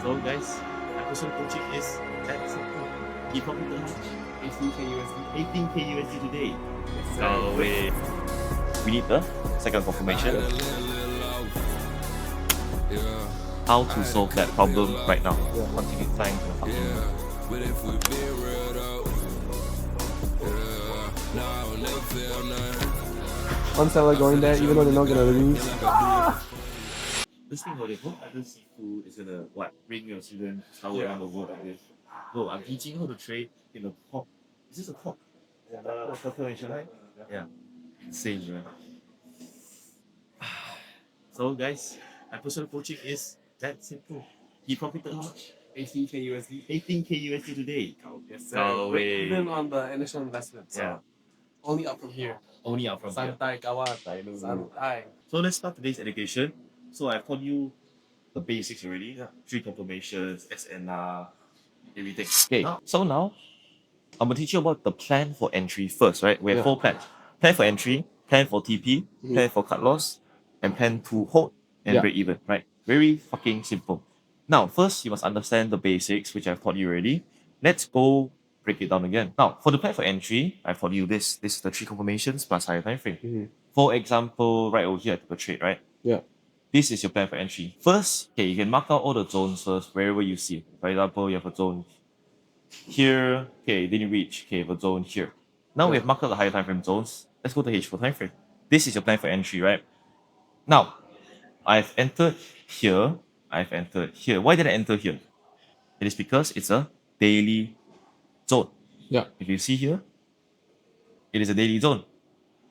So guys, my personal coaching is that simple. He profited how much? 18K USD. 18K USD today. Yes, So we need the second confirmation. How to solve that problem right now. Yeah. Continue trying to fucking But if we be real though, nah, I'll never feel nothing. One seller going there, even though they're not gonna lose. this thing about it, what other seafood is gonna bring your student travel around the world like this? No, I'm teaching how to trade in a pot. Is this a pot? Confirmation, right? Yeah. Insane, man. So guys, my personal coaching is that simple. He profited how much? 18K USD. 18K USD today. Yes, No way. Even on the initial investment. So Yeah. only up from here. Only out from here. Santai kawan. Santai. So let's start today's education. So I've taught you the basics already. Yeah. 3 confirmations, SNR, everything. Okay, so now I'm gonna teach you about the plan for entry first, right? We have 4 plans. Plan for entry, plan for TP, plan for cut loss, and plan to hold and break even, right? Very fucking simple. Now, first you must understand the basics, which I've taught you already. Let's go break it down again. Now, for the plan for entry, I've taught you this. This is the 3 confirmations plus higher time frame. For example, right over here, I took a trade, right? Yeah. This is your plan for entry. First, okay, you can mark out all the zones first, wherever you see. For example, you have a zone here, okay, didn't reach, okay, you have a zone here. Now we have marked out the higher time frame zones. Let's go to H4 time frame. This is your plan for entry, right? Now, I've entered here, I've entered here. Why did I enter here? It is because it's a daily zone. Yeah. If you see here, it is a daily zone.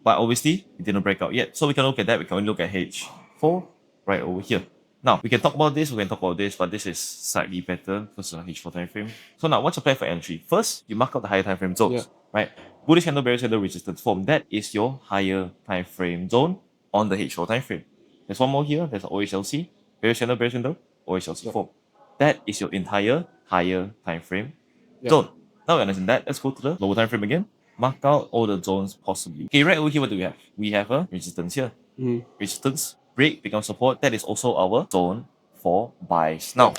But obviously, it didn't break out yet. So we can look at that. We can only look at H4 right over here. Now, we can talk about this, we can talk about this, but this is slightly better because of H4 time frame. So now, what's your plan for entry? First, you mark out the higher time frame zones, right? Bullish candle, bearish candle, resistance form. That is your higher time frame zone on the H4 time frame. There's one more here. There's an OHLC, bearish candle, OHLC form. That is your entire higher time frame zone. Now we understand that. Let's go to the lower time frame again. Mark out all the zones possibly. Okay, right over here, what do we have? We have a resistance here. Resistance, break, becomes support. That is also our zone for buys. Now,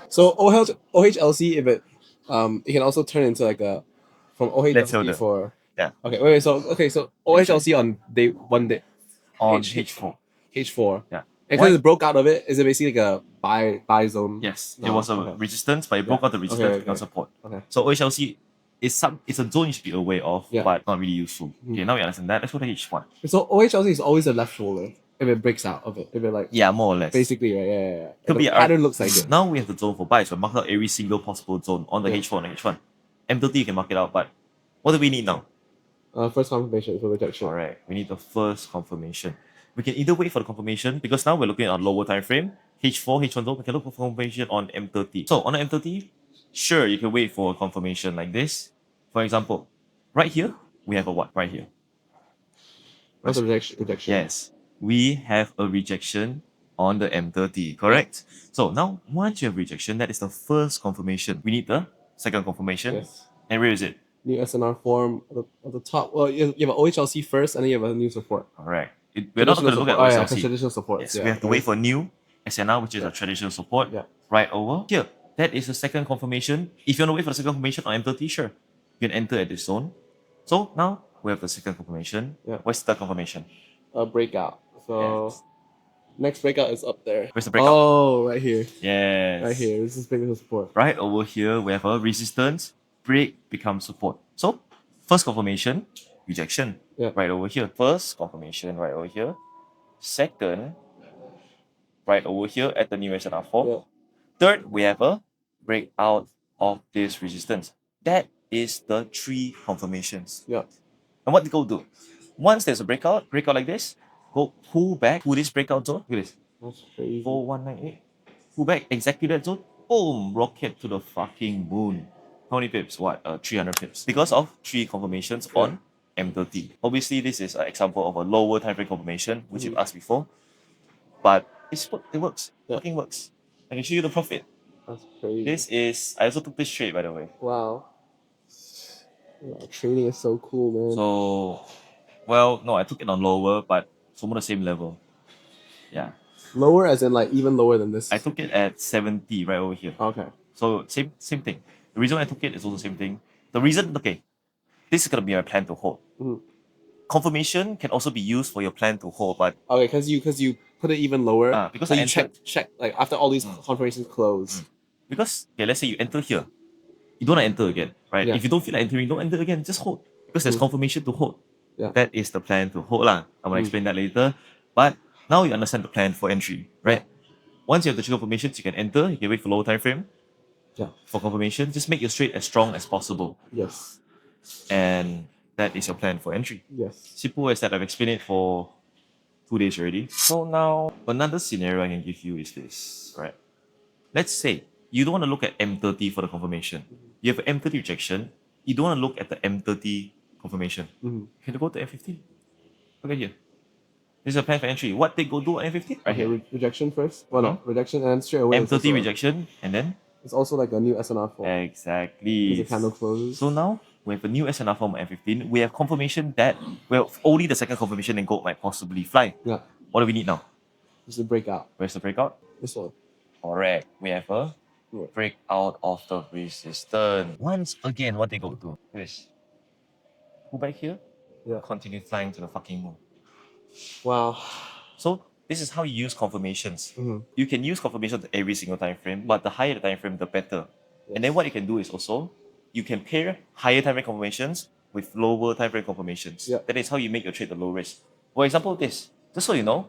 So OHLC, if it can also turn into like a from Let's hold OHLC it. for yeah, okay. So OHLC on one day on H- H4. H4. Yeah. And Why? because it broke out of it, is it basically like a buy zone? Yes, it No, was a okay. resistance, but it broke out the resistance, Okay, becomes okay. support. Okay. So OHLC is it's a zone you should be aware of, Yeah. but not really useful. Okay, now we understand that. Let's go to H1. So OHLC is always a left shoulder if it breaks out of it. If it like Yeah, more or less. basically right, yeah. Could The be pattern looks like it. Now we have the zone for buys. We marked out every single possible zone on the H4 and H1. M30 you can mark it out, but what do we need now? First confirmation for rejection. Correct. We need the first confirmation. We can either wait for the confirmation because now we're looking at a lower time frame. H4, H1 zone, we can look for confirmation on M30. So on the M30, sure, you can wait for a confirmation like this. For example, right here, we have a what? Right here. What's the rejection? Yes, we have a rejection on the M30, correct? So now, once you have rejection, that is the first confirmation. We need the second confirmation. Yes. And where is it? New SNR form at the top. Well, you have an OHLC first, and then you have a new support. Correct. We're not going to look at OHLC. Traditional support. Yes, we have to wait for new SNR, which is a traditional support, right over here. That is the second confirmation. If you want to wait for the second confirmation on M30, sure, you can enter at this zone. So now we have the second confirmation. What's the third confirmation? A breakout. So Yes. next breakout is up there. Where's the breakout? Oh, right here. Yes. Right here. This is traditional support. Right over here, we have a resistance, break becomes support. So first confirmation, rejection. Right over here. First confirmation right over here. Second, right over here at the new SNR form. Third, we have a breakout of this resistance. That is the 3 confirmations. Yeah. And what to go do? Once there's a breakout like this, go pull back to this breakout zone. Look at this. That's crazy. 4198. Pull back exactly that zone. Boom! Rocket to the fucking moon. How many pips? 300 pips. Because of 3 confirmations on M30. Obviously, this is an example of a lower time frame confirmation, which you've asked before. But it works. Fucking works. I can show you the profit. That's crazy. This is, I also took this trade, by the way. Wow. Trading is so cool, man. So, well, no, I took it on lower, but it's almost the same level. Yeah. Lower as in like even lower than this. I took it at 70 right over here. Okay. So same thing. The reason I took it is also the same thing. The reason, okay, this is gonna be my plan to hold. Mhm. Confirmation can also be used for your plan to hold, but Okay, because you put it even lower. because so I you entered- check like after all these confirmations close. because okay, let's say you enter here, you don't want to enter again, right? Yeah. If you don't feel like entering, don't enter again, just hold. Because there's confirmation to hold. Yeah. That is the plan to hold lah. I'm gonna explain that later. But now you understand the plan for entry, right? Once you have the trigger confirmations, you can enter, you can wait for lower time frame. Yeah. For confirmation, just make your straight as strong as possible. Yes. And that is your plan for entry. Yes. Simple as that. I've explained it for 2 days already. So now, another scenario I can give you is this, right? Let's say you don't want to look at M30 for the confirmation. You have an M30 rejection. You don't want to look at the M30 confirmation. Mhm. Can you go to M15? Look at here. This is a plan for entry. What they go do on M15? Right Okay, here. rejection first. Well, no, rejection and then straight away. it's M30 also- rejection, and then It's also like a new SNR form. exactly. There's a candle closes. So now we have a new SNR form on M15. We have confirmation that only the second confirmation and gold might possibly fly. Yeah. What do we need now? Just a breakout. Where's the breakout? This one. Correct. We have a Yeah. breakout of the resistance. Once again, what they go do? This. Go back here. Yeah. Continue flying to the fucking moon. Wow. So this is how you use confirmations. Mhm. You can use confirmations at every single time frame, but the higher the time frame, the better. And then what you can do is also you can pair higher time frame confirmations with lower time frame confirmations. Yeah. That is how you make your trade the low risk. For example, this. Just so you know,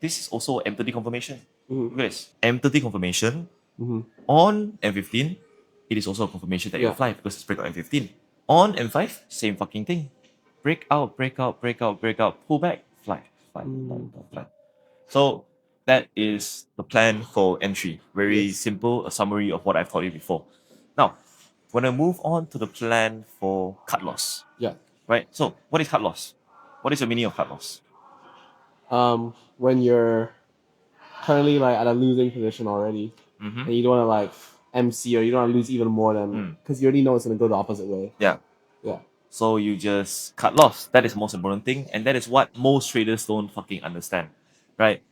this is also M30 confirmation. Mhm. Look at this. M30 confirmation Mhm. on M15, it is also a confirmation that Yeah. you fly because it's breakout M15. On M5, same fucking thing. Breakout, breakout, breakout, breakout, pull back, fly, fly, fly, fly, fly. So that is the plan for entry. Very Yes. simple, a summary of what I've taught you before. Now, when I move on to the plan for cut loss, Yeah. right? So what is cut loss? What is the meaning of cut loss? When you're currently like at a losing position already, Mm-hmm. and you don't want to like MC or you don't want to lose even more than because you already know it's gonna go the opposite way. Yeah. Yeah. So you just cut loss. That is the most important thing, and that is what most traders don't fucking understand, right?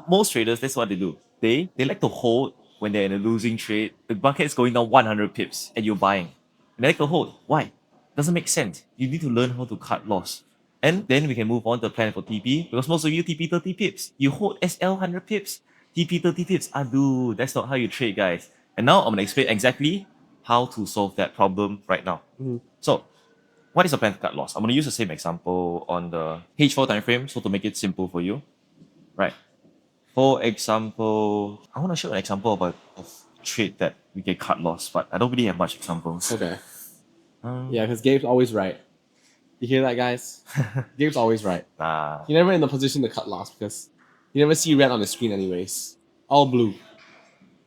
Most traders, that's what they do. They like to hold when they're in a losing trade. The market is going down 100 pips, and you're buying. And they like to hold. Why? Doesn't make sense. You need to learn how to cut loss. And then we can move on to the plan for TP, because most of you TP 30 pips. You hold SL 100 pips, TP 30 pips. Dude, that's not how you trade, guys. And now I'm gonna explain exactly how to solve that problem right now. Mhm. So, what is a plan to cut loss? I'm going to use the same example on the H4 time frame, so to make it simple for you. Right. For example, I want to show an example of a trade that we can cut loss, but I don't really have much examples. Okay. Um, Yeah, because Gabe's always right. You hear that, guys? Gabe's always right. Nah. You're never in the position to cut loss because you never see red on the screen anyways. All blue.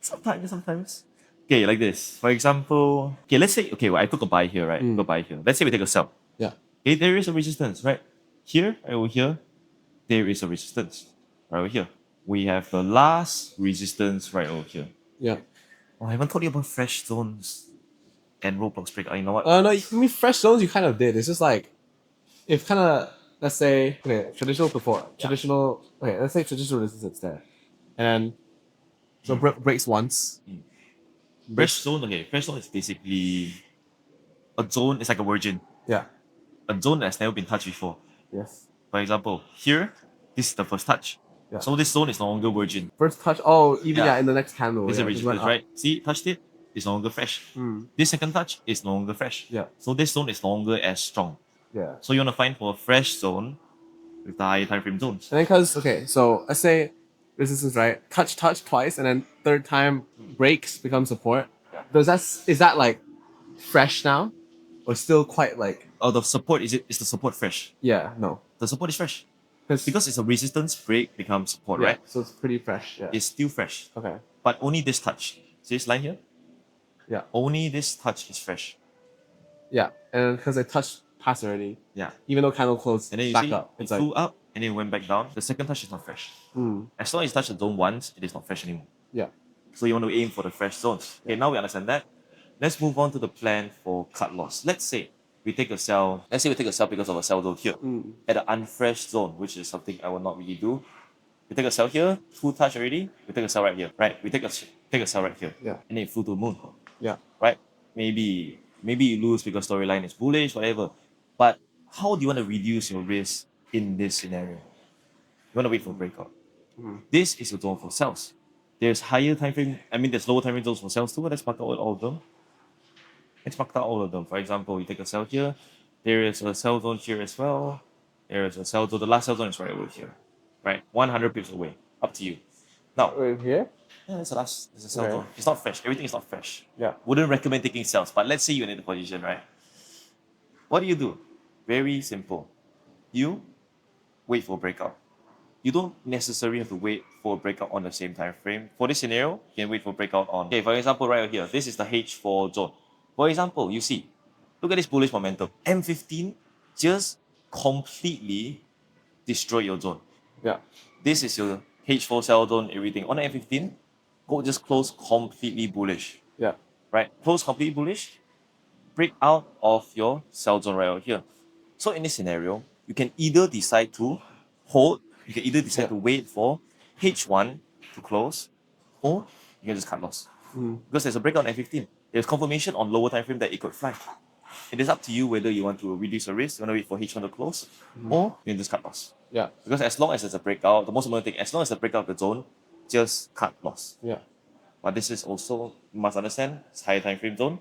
Sometimes. Okay, like this. For example, okay, let's say, okay, well, I took a buy here, right? Took a buy here. Let's say we take a sell. Yeah. Okay, there is a resistance, right? Here, right over here, there is a resistance. Right over here. We have the last resistance right over here. Yeah. Oh, I haven't told you about fresh zones and roadblocks break. You know what? No, I mean fresh zones you kind of did. It's just like if kind of let's say okay, traditional before traditional okay, let's say traditional resistance there. And then so breaks once. Fresh zone, okay. Fresh zone is basically a zone, it's like a virgin. Yeah. A zone that's never been touched before. Yes. For example, here, this is the first touch. Yeah. So this zone is no longer virgin. First touch. Oh, even Yeah. yeah, in the next candle. This is yeah, a it just went resistance, up. right? See, touched it, it's no longer fresh. Mm. This second touch is no longer fresh. Yeah. So this zone is no longer as strong. Yeah. So you want to find for a fresh zone with the higher time frame zones. And then because okay, so let's say resistance right, touch twice, and then third time breaks become support. Is that like fresh now, or still quite like Oh, the support is the support fresh? yeah no The support is fresh. 'Cause- Because it's a resistance break becomes support, yeah, right? so it's pretty fresh. Yeah. It's still fresh. Okay. But only this touch. See this line here? Yeah. Only this touch is fresh. Yeah, and because I touched past already, Yeah. even though candle closed And then you back see, up, it it's like flew up and then it went back down. The second touch is not fresh. As long as you touch the zone once, it is not fresh anymore. yeah. So you want to aim for the fresh zones. Okay, now we understand that. Let's move on to the plan for cut loss. Let's say we take a sell. Let's say we take a sell because of a sell zone here. At an unfresh zone, which is something I will not really do. We take a sell here, full touch already, we take a sell right here, right? We take a sell right here. Yeah. And then it flew to the moon. Yeah. Right? Maybe you lose because storyline is bullish, whatever. But how do you want to reduce your risk in this scenario? You want to wait for breakout. This is your zone for sells. There's higher time frame, there's lower time frame zones for sells too. Let's mark out all of them. Let's mark out all of them. For example, you take a sell here. There is a sell zone here as well. There is a sell zone. The last sell zone is right over here. Right? 100 pips away. Up to you. Now, Wait, here? yeah, that's the last. There's a sell Okay. zone. It's not fresh. Everything is not fresh. Yeah. Wouldn't recommend taking sells, but let's say you're in the position, right? What do? Very simple. You wait for breakout. You don't necessarily have to wait for a breakout on the same time frame. For this scenario, you can wait for breakout on. Okay, for example, right over here, this is the H4 zone. For example, you see, look at this bullish momentum. M15 just completely destroyed your zone. Yeah. This is your H4 sell zone, everything. On the M15, gold just closed completely bullish. Yeah. Right? Close completely bullish, break out of your sell zone right over here. So in this scenario, you can either decide to hold, you can either decide to wait for H1 to close, or you can just cut loss. Because there's a breakout on F15. There's confirmation on lower time frame that it could fly. It is up to you whether you want to reduce the risk, you want to wait for H1 to close, or you can just cut loss. Yeah. Because as long as there's a breakout, the most important thing, as long as the breakout of the zone, just cut loss. Yeah. But this is also, you must understand, it's higher time frame zone.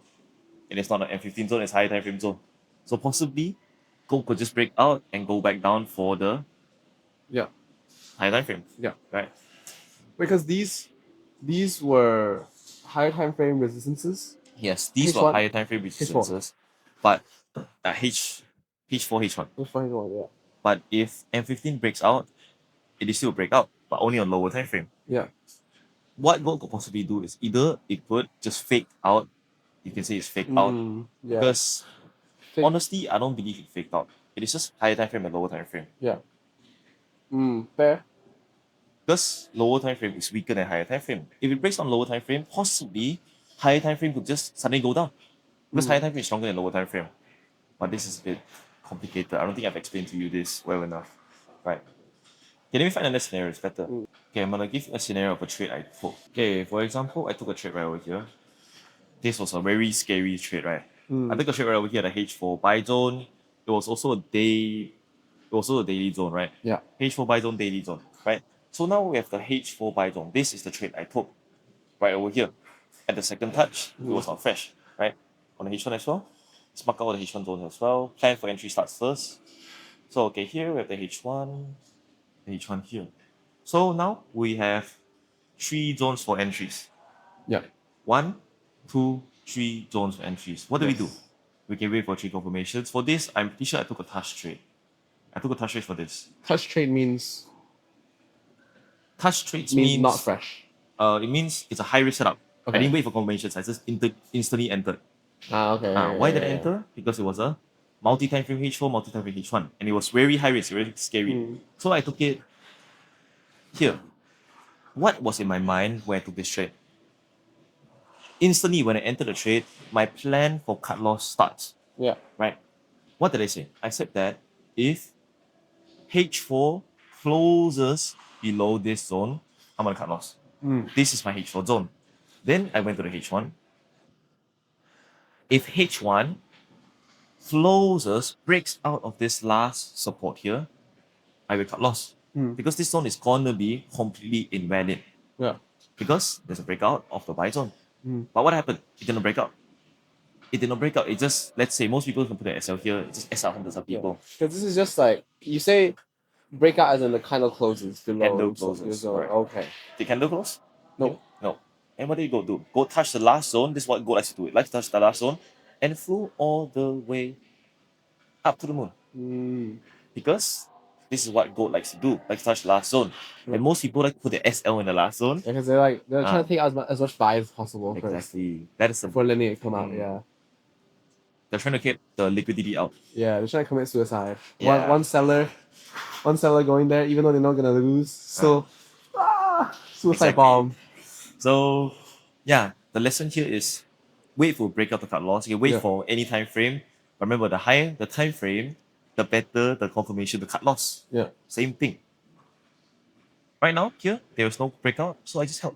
It is not an M15 zone, it's higher time frame zone. So possibly, gold could just break out and go back down for the Yeah. higher time frame. Yeah. Right? Because these were higher time frame resistances. Yes, these H1 were higher time frame resistances. But H4, H1. Which one? Yeah. But if M15 breaks out, it is still a breakout, but only on lower time frame. Yeah. What gold could possibly do is either it could just fake out. You can say it's fake out. Yeah. Because Fake- honestly, I don't believe it faked out. It is just higher time frame and lower time frame. Yeah. Fair. Because lower time frame is weaker than higher time frame. If it breaks on lower time frame, possibly higher time frame could just suddenly go down. Because higher time frame is stronger than lower time frame. But this is a bit complicated. I don't think I've explained to you this well enough. Right. Okay, let me find another scenario. It's better. Okay, I'm gonna give you a scenario of a trade I took. Okay, for example, I took a trade right over here. This was a very scary trade, right? I took a trade right over here at the H4 buy zone. It was also a daily zone, right? Yeah. H4 buy zone, daily zone, right? So now we have the H4 buy zone. This is the trade I took right over here. At the second touch, it was not fresh, right? On the H1 as well. Let's mark out the H1 zone as well. Plan for entry starts first. So okay, here we have the H1, the H1 here. So now we have 3 zones for entries. Yeah. 1, 2, 3 zones for entries. What do we Yes. do? We can wait for 3 confirmations. For this, I'm pretty sure I took a touch trade. I took a touch trade for this. Touch trade means Touch trades means not fresh. it means it's a high risk setup. I Okay. didn't wait for confirmations. I just instantly entered. Okay. Why did I enter? Because it was a multi-time frame H4, multi-time frame H1, and it was very high risk, very scary. So I took it here. What was in my mind when I took this trade? Instantly, when I entered the trade, my plan for cut loss starts. Yeah. Right? What did I say? I said that if H4 closes below this zone, I'm gonna cut loss. This is my H4 zone. Then I went to the H1. If H1 closes, breaks out of this last support here, I will cut loss. Because this zone is gonna be completely invalid. Yeah. Because there's a breakout of the buy zone. But what happened? It didn't break out. It did not break out. It just, let's say, most people can put an SL here, it just SL hundreds of people. Because this is just like you say, breakout as in the candle closes below. Candle closes, So, correct. okay. Did candle close? No. No. And what did you go do? Go touch the last zone. This is what gold likes to do. It likes to touch the last zone and flew all the way up to the moon. Because this is what gold likes to do. Likes to touch the last zone. And most people like to put the SL in the last zone. Because they're trying to take out as much buy as possible first Exactly. That is the before letting it come out. Yeah. they're trying to get the liquidity out. Yeah, they're trying to commit suicide. Yeah. One seller going there, even though they're not gonna lose. So suicide Exactly. bomb. So yeah, the lesson here is wait for breakout to cut loss. You can wait Yeah. for any time frame. Remember, the higher the time frame, the better the confirmation to cut loss. Yeah. Same thing. Right now, here, there was no breakout, so I just held.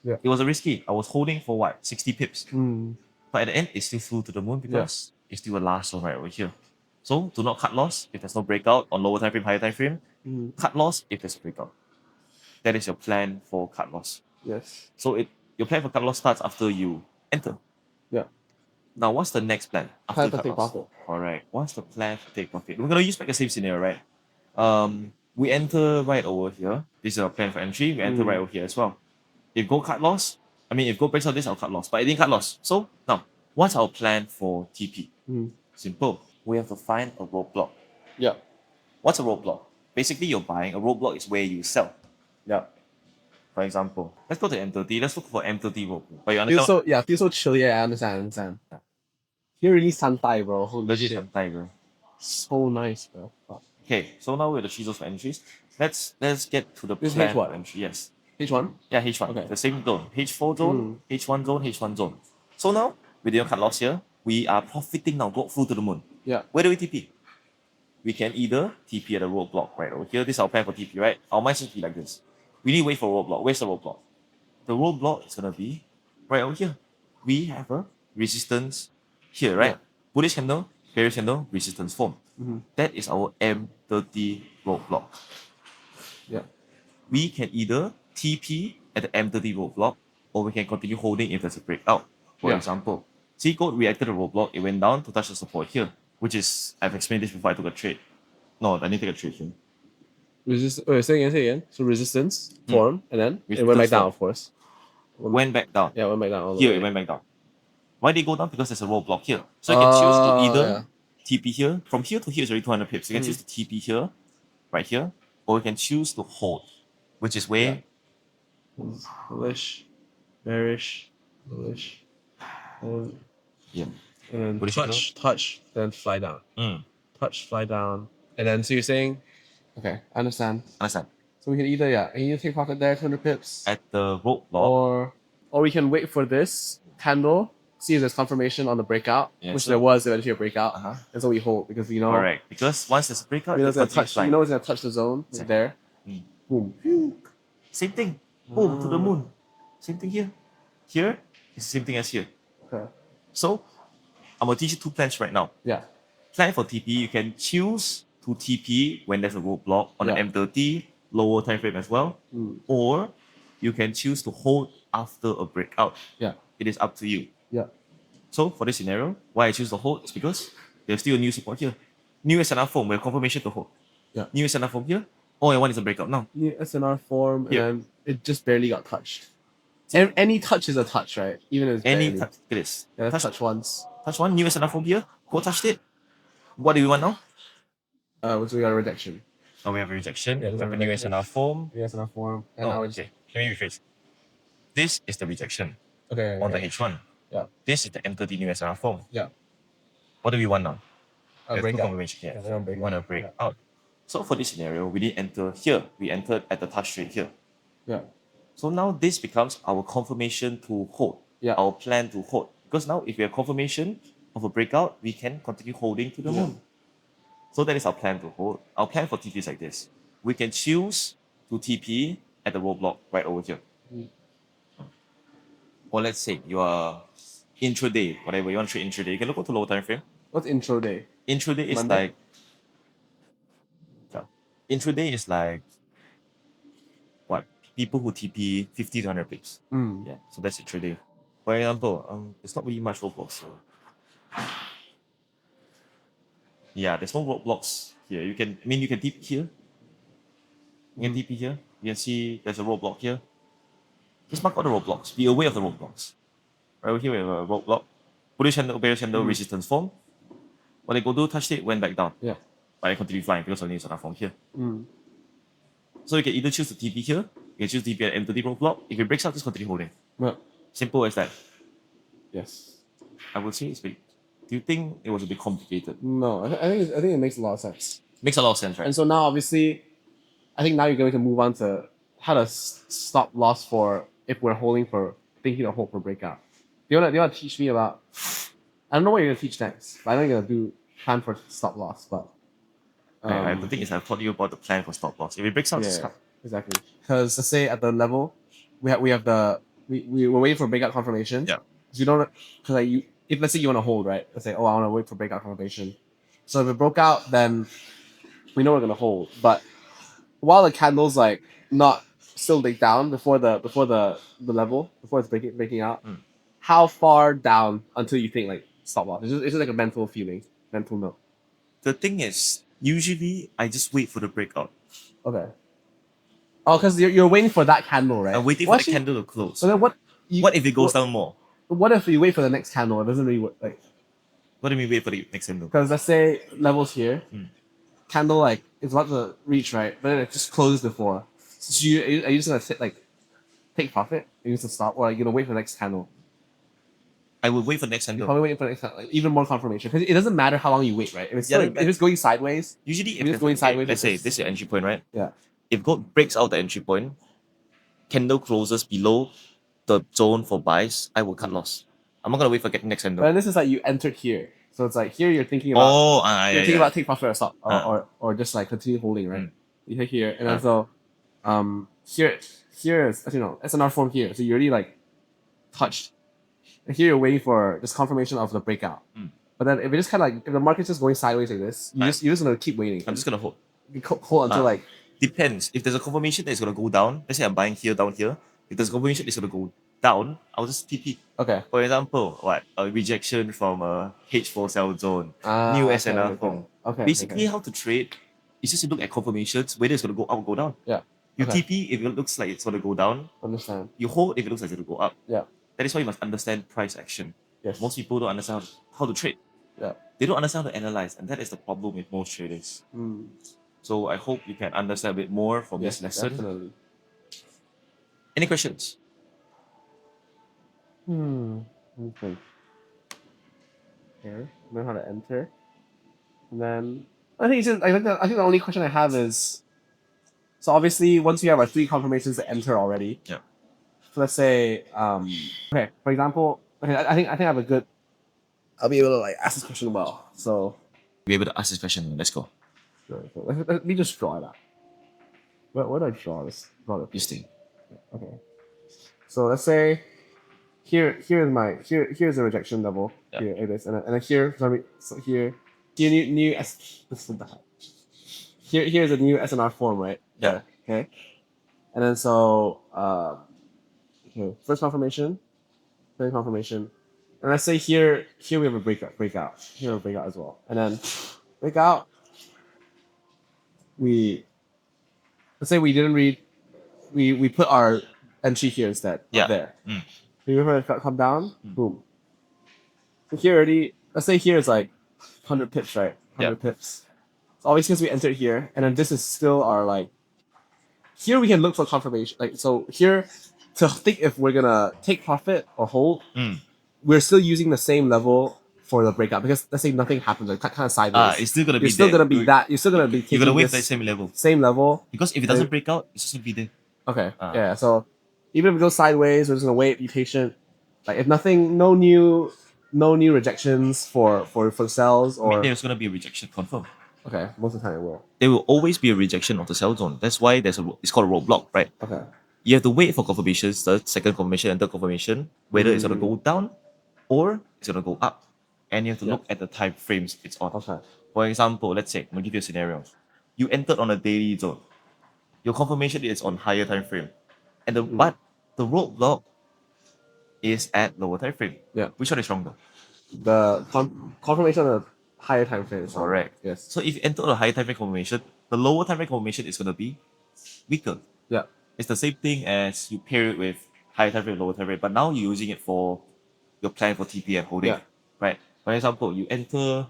Yeah. It was a risky. I was holding for what? 60 pips. Mm. But at the end, it still flew to the moon because it's still a last one right over here. So do not cut loss if there's no breakout on lower time frame, higher time frame. Mm. Cut loss if there's a breakout. That is your plan for cut loss. Yes. So your plan for cut loss starts after you enter. Yeah. Now, what's the next plan after Plan to cut take loss? profit. Alright, what's the plan to take profit? We're gonna use back the same scenario, right? We enter right over here. This is our plan for entry. We enter right over here as well. If gold cut loss, if gold breaks out this, I'll cut loss. But it didn't cut loss. So now, what's our plan for TP? Mm. Simple. We have to find a roadblock. Yeah. What's a roadblock? Basically, you're buying. A roadblock is where you sell. Yeah. For example, let's go to M30. Let's look for M30 roadblock. But you Feels understand? so chilly. I understand. Here really Santai, bro. Holy Legit shit. some tiger. So nice, bro. Fuck. Okay, so now we're the chisels for entries. Let's get to the This is plan H1? for entry. Yes. H1? Yeah, H1. Okay. The same zone. H4 zone, H1 zone, H1 zone. So now, we didn't cut loss here. We are profiting now. Go full to the moon. Yeah. Where do we TP? We can either TP at a roadblock right over here. This is our plan for TP, right? Our mindset should be like this. We need to wait for a roadblock. Where's the roadblock? The roadblock is going to be right over here. We have a resistance here, right? Yeah. Bullish candle, bearish candle, resistance form. Mm-hmm. That is our M30 roadblock. Yeah. We can either TP at the M30 roadblock or we can continue holding if there's a breakout. For Yeah. example, see gold reacted to the roadblock, it went down to touch the support here, which is, I've explained this before I took a trade. No, I didn't take a trade here. Say again. So resistance form, and then it Resistance went back down, form. of course. Went back down. Yeah, it went back down. all the Here way. it went back down. Why did it go down? Because there's a roadblock here. So you can choose to either yeah. TP here. From here to here is already 200 pips. You can choose to TP here, right here, or you can choose to hold, which is where Bullish, bearish, bullish, and yeah. then Bullish touch, then fly down. Mm. Touch, fly down, and then so you're saying, okay, I understand. Understand? So we can either take profit there, 200 pips, At the roadblock, or we can wait for this candle, see if there's confirmation on the breakout, Yeah, which so- there was eventually a breakout, Uh-huh. and so we hold because we know correct. Because once there's a breakout, we know it's it's gonna touch. flying. We know it's gonna touch the zone. It's there. Mm. Boom. Same thing. Boom, to the moon. Same thing here. Here is the same thing as here. Okay. So, I'm going to teach you two plans right now. Yeah. Plan for TP, you can choose to TP when there's a roadblock on Yeah. the M30, lower time frame as well. Mm. Or you can choose to hold after a breakout. Yeah. It is up to you. Yeah. So, for this scenario, why I choose to hold is because there's still a new support here. New SNR form, we have confirmation to hold. Yeah. New SNR form here. All I want is a breakout now. New SNR form, and Yeah. then it just barely got touched. Any touch is a touch, right? Even if it's Any barely. touch, look at this. Yeah, let's touch, touch once. touch one, new SNR form here. Go touched it. What do we want now? So we got a rejection. Oh, we have a rejection. Yeah, we there's have a a new rejection. SNR form. The SNR form, and Oh, now it's okay. Let me rephrase. This is the rejection okay. on the H1. Yeah. This is the M30 new SNR form. Yeah. What do we want now? A We have two breakout. confirmation here. Yeah, we want we want a break Yeah. out. So for this scenario, we didn't enter here. We entered at the touch rate here. Yeah. So now this becomes our confirmation to hold. Yeah. Our plan to hold. Because now if we have confirmation of a breakout, we can continue holding to the moon. So that is our plan to hold. Our plan for TP is like this. We can choose to TP at the roadblock right over here. Mm. Or let's say you are intraday, whatever you want to trade intraday, you can look at the lower time frame. What's intro day? Intraday is Monday? like intraday is like what? People who TP 50 to 100 pips. Mm. Yeah, so that's intraday. For example, it's not really much roadblocks. So. Yeah, there's no roadblocks here. You can TP here. You can TP here. You can see there's a roadblock here. Just mark out the roadblocks. Be aware of the roadblocks. Right over here we have a roadblock. Bullish candle, bearish candle, resistance form. What they go do, touched it, went back down. Yeah. But I continue flying because of the new SNR form here. Mm. So you can either choose to TP here, you can choose TP at M30 roadblock. If it breaks out, just continue holding. Yeah. Simple as that. Yes. I would say it's big. Do you think it was a bit complicated? No, I think it makes a lot of sense. Makes a lot of sense, right? And so now, obviously, I think now you're going to move on to how to stop loss for if we're holding for thinking to hold for breakout. Do you wanna teach me about? I don't know what you're gonna teach next, but I know you're gonna do plan for stop loss. But The thing is, I've taught you about the plan for stop loss. If it breaks out, just cut. exactly. Because let's say at the level, we're waiting for breakout confirmation. Yeah. So you don't, because like you, if let's say you want to hold, right? Let's say, oh, I want to wait for breakout confirmation. So if it broke out, then we know we're gonna hold. But while the candle's like not still like down before the level, before it's breaking out, Mm. how far down until you think like stop loss? It's just like a mental feeling, mental note. The thing is, usually I just wait for the breakout. Okay. Oh, because you're waiting for that candle, right? I'm waiting Well, for the actually, candle to close. So then what? What if it goes down more? What if you wait for the next candle? It doesn't really work. Like, What do you mean wait for the next candle? because let's say levels here, Mm. candle like it's about to reach, right? But then it just closes before. So are you just gonna sit like take profit? Are you just gonna stop, or are you gonna wait for the next candle? I will wait for the next You're candle. probably waiting for the next candle, like, even more confirmation. Because it doesn't matter how long you wait, right? If it's Yeah, still, but- if it's going sideways, Usually, If it's going sideways, let's it's say just- this is your entry point, right? yeah. If gold breaks out the entry point, candle closes below the zone for buys, I will cut loss. I'm not gonna wait for getting next But candle. then this is like you entered here, so it's like here you're thinking about Oh, you're yeah, thinking yeah. about take profit or stop, Ah. or just like continue holding, right? Mm. You hit here, and then Ah. so, here is as you know SNR form here, so you already like touched. And here you're waiting for just confirmation of the breakout. Mm. But then if it just kind of like if the market's just going sideways like this, Ah. you're just gonna keep waiting. I'm just gonna hold. You hold until Ah. like Depends. If there's a confirmation that it's gonna go down, let's say I'm buying here, down here. If there's a confirmation it's gonna go down, I'll just TP. okay. For example, what a rejection from a H4 sell zone, Ah, new okay, SNR okay, form. Okay. Basically, okay. how to trade is just to look at confirmations, whether it's gonna go up or go down. Yeah. You Okay. TP if it looks like it's gonna go down. Understand. You hold if it looks like it's gonna go up. Yeah. That is why you must understand price action. Yes. Most people don't understand how to trade. Yeah. They don't understand how to analyze, and that is the problem with most traders. Mm, So I hope you can understand a bit more from yes, this lesson. definitely. Any questions? Let me think. Here, learn how to enter, and then I think it's just, I think the only question I have is, so obviously once you have our 3 confirmations to enter already. Yeah. So let's say okay, for example, okay, I think I have a good. I'll be able to like ask this question well. So, Be able to ask this question. Let's go. let me just draw it out. Where do I draw this? Draw You stay. Okay. So let's say here's the rejection level. Yeah. Here it is, and then here so here new S this is the here's a new SNR form, right? Yeah. Okay. And then so okay, first confirmation, second confirmation. And let's say here we have a breakout. Here we have a breakout as well. And then breakout let's say we didn't read we put our entry here instead. Yeah. There. Mm. We wait for it to come down, boom. So here already, let's say here is like 100 pips, right? 100 pips. So obviously because we entered here, and then this is still our like, here we can look for confirmation. Like, so here, to think if we're gonna take profit or hold, Mm. we're still using the same level for the breakout, because let's say nothing happens, like kind of sideways. It's still gonna be you're still there. gonna be that, you're still gonna be You're taking gonna wait for this that same level. same level. Because if it doesn't break out, it's just gonna be there. Okay. Ah. Yeah. So even if it goes sideways, we're just gonna wait, be patient. Like if nothing, no new rejections for sells I mean, or there's gonna be a rejection confirmed. okay, most of the time it will. There will always be a rejection of the sell zone. That's why it's called a roadblock, right? Okay. You have to wait for confirmations, the second confirmation and third confirmation, whether it's gonna go down or it's gonna go up. And you have to Yeah. look at the time frames it's on. Okay. For example, let's say, I'm gonna give you a scenario. You entered on a daily zone. Your confirmation is on higher time frame. And but the roadblock is at lower time frame. Yeah. Which one is stronger? The confirmation of the higher time frame is Correct. Yes. So if you enter on a higher time frame confirmation, the lower time frame confirmation is gonna be weaker. Yeah. It's the same thing as you pair it with higher time frame, lower time frame, but now you're using it for your plan for TP and holding. Yeah. Right? For example, you enter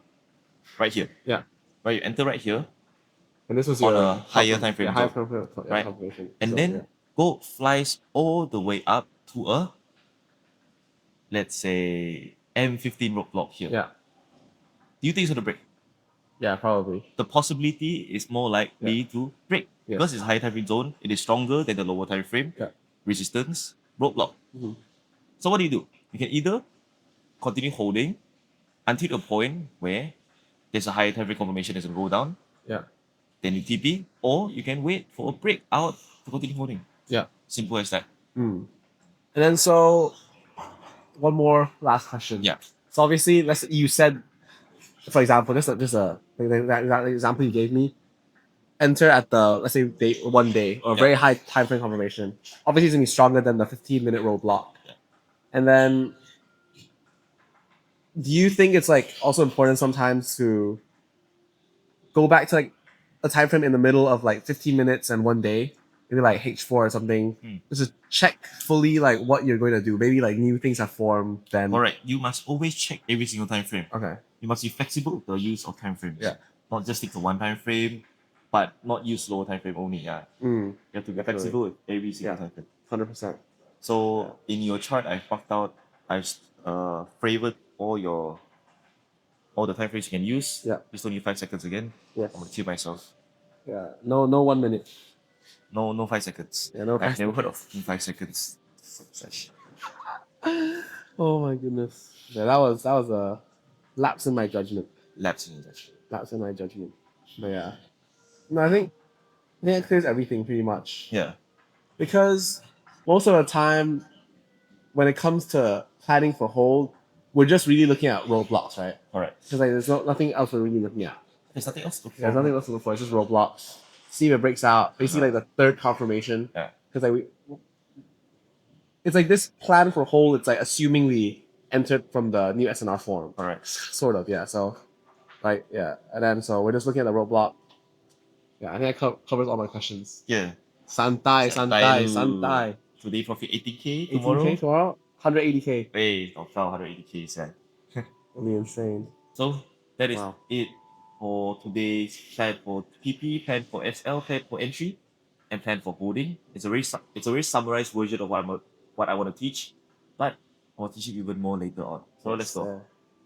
right here. Yeah. Right, you enter right here, And this was on your a higher time frame Yeah, higher zone, time frame. right? Confirmation. and So, then yeah. gold flies all the way up to a, let's say, M15 roadblock here. Yeah. Do you think it's gonna break? Yeah, probably. The possibility is more likely to break. Yes. Because it's higher time frame zone, it is stronger than the lower time frame. Yeah. Resistance, roadblock. Mhm. So what do? You can either continue holding until the point where there's a higher time frame confirmation that's gonna go down, Yeah. then you TP, or you can wait for a breakout to continue holding. Yeah. Simple as that. And then so one more last question. Yeah. So obviously, you said, for example, that example you gave me, enter at the, let's say, one day or Yeah. very high time frame confirmation. Obviously, it's gonna be stronger than the 15-minute roadblock. Yeah. And then, do you think it's like also important sometimes to go back to like a time frame in the middle of like 15 minutes and one day, maybe like H4 or something, just to check fully like what you're going to do? Maybe like new things have formed. Then Alright, you must always check every single time frame. okay, You must be flexible with the use of time frames. Yeah. Not just stick to one time frame, but not use slow time frame only. Yeah. You have to be flexible with every single Yeah. time frame. 100%. So in your chart, I've marked out, I've favored all the time frames you can use. Yeah. Just only 5 seconds again. Yes. I'm gonna kill myself. Yeah. No 1 minute. No 5 seconds. Yeah, no I've 5 never heard of 5 seconds. Such. Oh my goodness. Yeah, that was a lapse in my judgment. Lapse in judgment. Lapse in my judgment. But yeah. No, I think it clears everything pretty much. Yeah. Because most of the time, when it comes to planning for hold, we're just really looking at roadblocks, right? Alright. Because like there's nothing else we're really looking at. There's nothing else to look for. There's nothing else to look for. It's just roadblocks. See if it breaks out. Basically, like the third confirmation. Yeah. Because it's like this plan for hold. It's like assumingly entered from the new SNR form. Alright. Sort of, yeah. So, like, yeah. And then so we're just looking at the roadblock. Yeah, I think that covers all my questions. Yeah. Santai. Today profit 18k. 18K tomorrow? 180K. Hey, top 180k set. That'll be insane. So that is Wow. it for today's plan for PP, plan for SL, plan for entry, and plan for holding. It's a very summarized version of what I want to teach, but I'll teach you even more later on. So let's go.